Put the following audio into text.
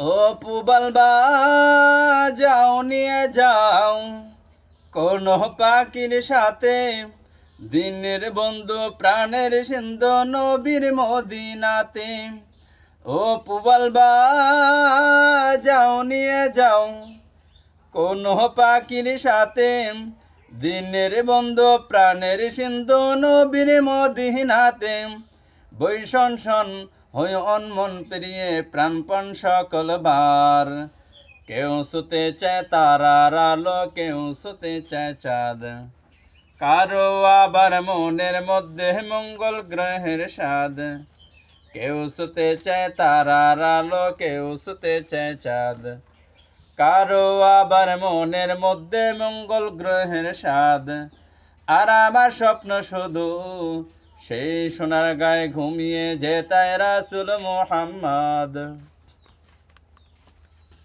ও পুবালবা যাও নিয়ে যাও কোন পাখির সাথে দিনের বন্ধু প্রাণের সিন্ধু নবীর মদিনাতে। ও পুবালবা যাও নিয়ে যাও কোন পাখির সাথে দিনের বন্ধু প্রাণের সিন্ধু নবীর মদিনাতে। বৈশন শন হই অনমন পেরিয়ে প্রাণপণ সকল বার। কেউ শুতে চায় তারার আলো, কেউ শুতে চায় চাঁদ। কারো আবার মনের মধ্যে মঙ্গল গ্রহের স্বাদ। কেউ শুতে চায় তারার আলো, কেউ শুতে চায় চাঁদ। কারো আবার মনের মধ্যে মঙ্গল গ্রহের স্বাদ। আর আমার স্বপ্ন শুধু সেই সোনার গায়ে ঘুমিয়ে যেতায় রাসূল মুহাম্মদ।